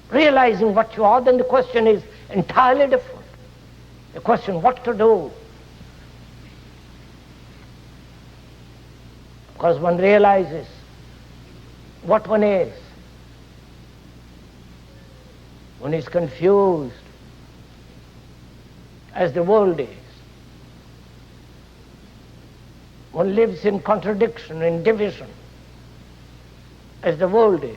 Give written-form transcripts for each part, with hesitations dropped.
realizing what you are, then the question is entirely different. The question what to do. Because one realizes what one is. One is confused as the world is. One lives in contradiction, in division, as the world is.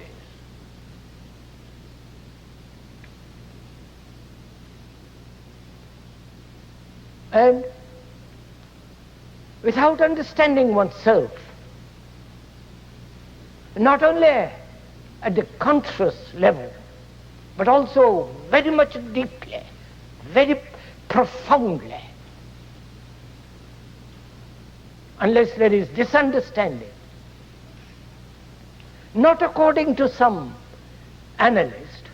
And without understanding oneself, not only at the conscious level, but also very much deeply, very profoundly, unless there is this understanding, not according to some analyst,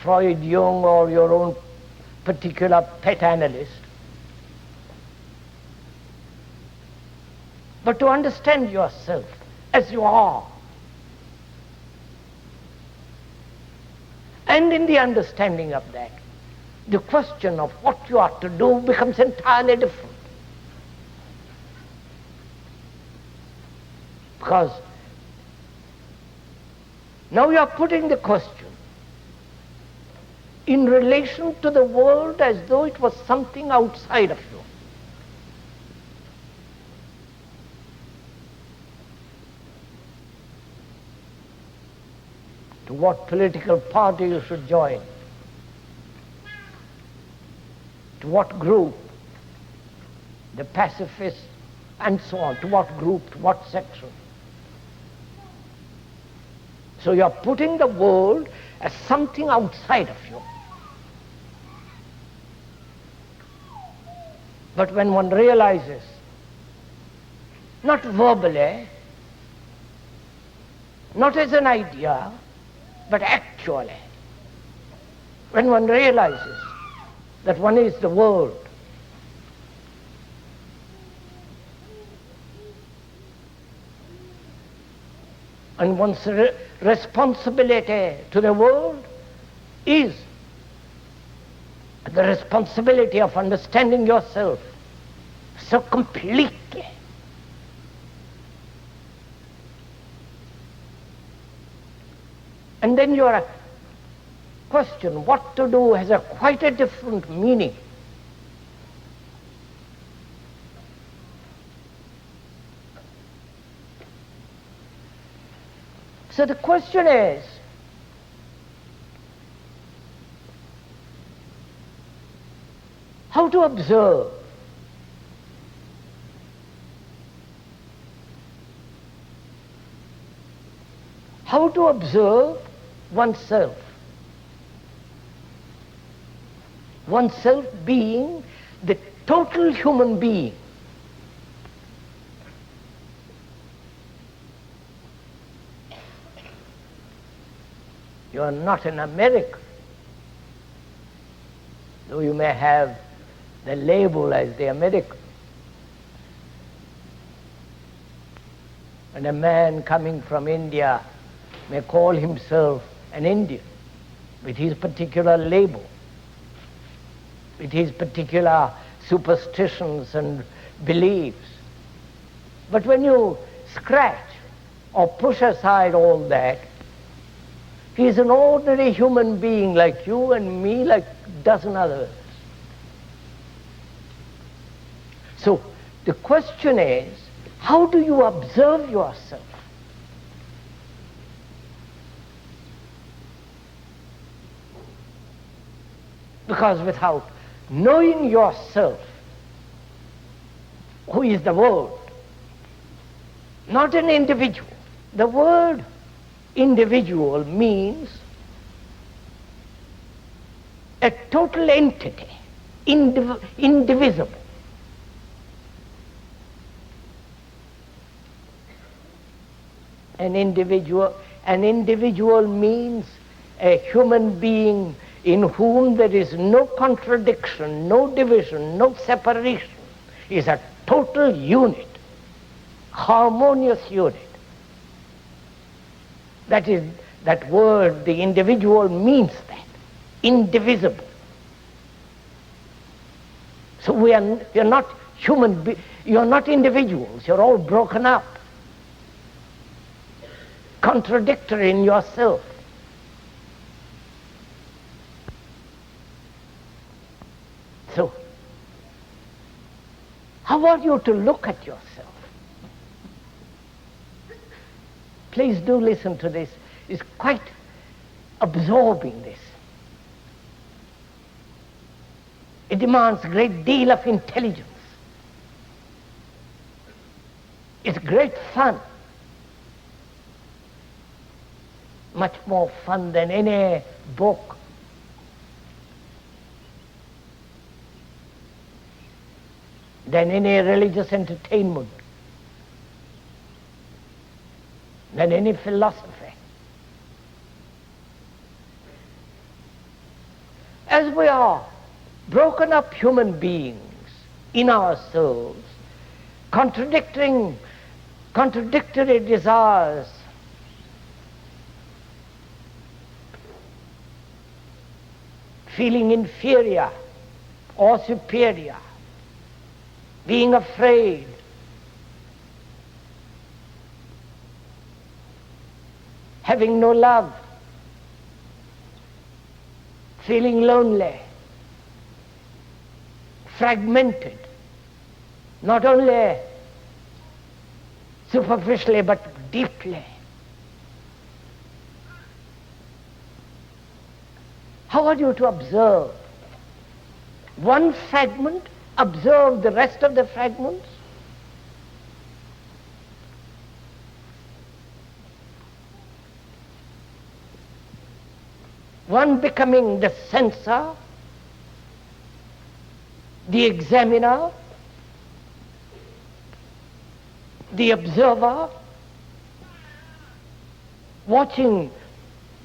Freud, Jung, or your own particular pet analyst, but to understand yourself as you are. And in the understanding of that, the question of what you are to do becomes entirely different. Because now you are putting the question in relation to the world as though it was something outside of you. To what political party you should join, to what group, the pacifists, and so on, to what group, to what section. So you are putting the world as something outside of you. But when one realizes, not verbally, not as an idea, but actually, when one realizes that one is the world, and one's responsibility to the world is the responsibility of understanding yourself so completely. And then your question, what to do, has quite a different meaning. So the question is, how to observe. How to observe oneself. Oneself being the total human being. You are not an American, though you may have the label as the American. And a man coming from India may call himself an Indian with his particular label, with his particular superstitions and beliefs. But when you scratch or push aside all that, he is an ordinary human being like you and me, like a dozen others. So the question is, how do you observe yourself? Because without knowing yourself, who is the world, not an individual. The word individual means a total entity, indivisible. An individual means a human being in whom there is no contradiction, no division, no separation, is a total unit, harmonious unit. That word, the individual, means that. Indivisible. So you're not you're not individuals, you're all broken up. Contradictory in yourself. So, how are you to look at yourself? Please do listen to this. It's quite absorbing, this. It demands a great deal of intelligence. It's great fun. Much more fun than any book. Than any religious entertainment. Than any philosophy. As we are broken up human beings in ourselves, contradictory desires, feeling inferior or superior, being afraid, having no love, feeling lonely, fragmented, not only superficially but deeply. How are you to observe? One fragment, observe the rest of the fragments? One becoming the censor, the examiner, the observer, watching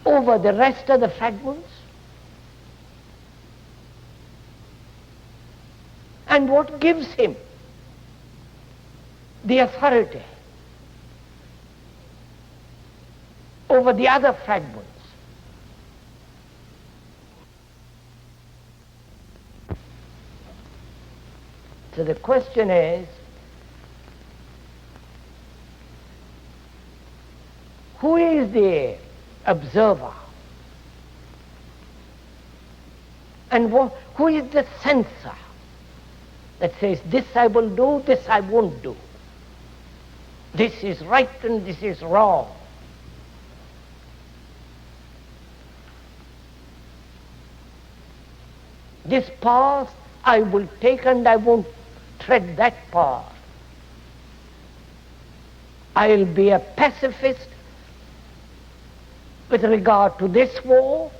over the rest of the fragments. And what gives him the authority over the other fragments? So the question is, who is the observer? And who is the censor that says, this I will do, this I won't do. This is right and this is wrong. This path I will take and I won't tread that path. I'll be a pacifist with regard to this war,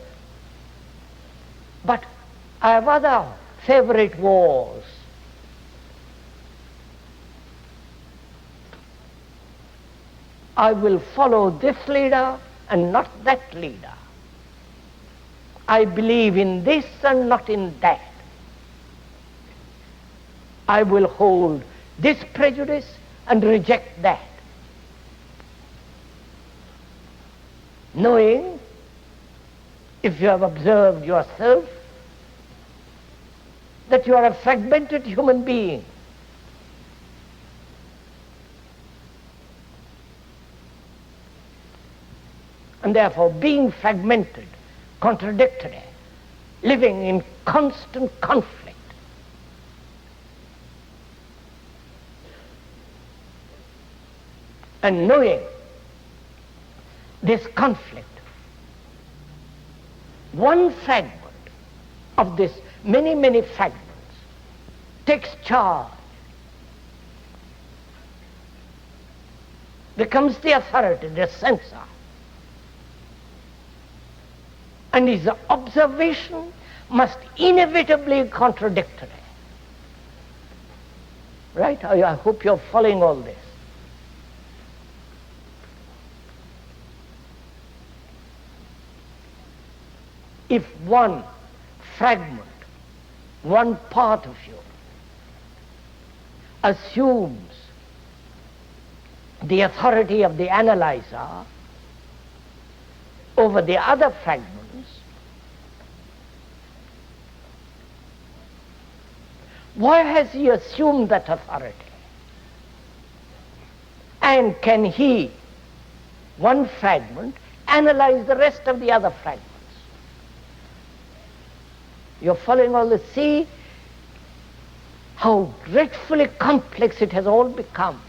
but I have other favorite wars. I will follow this leader and not that leader. I believe in this and not in that. I will hold this prejudice and reject that. Knowing, if you have observed yourself, that you are a fragmented human being. And therefore, being fragmented, contradictory, living in constant conflict, and knowing this conflict, one fragment of this many, many fragments takes charge, becomes the authority, the censor, and his observation must inevitably be contradictory. Right? I hope you're following all this. If one fragment, one part of you assumes the authority of the analyzer, over the other fragments, why has he assumed that authority? And can he, one fragment, analyze the rest of the other fragments? You're following all this. See how dreadfully complex it has all become.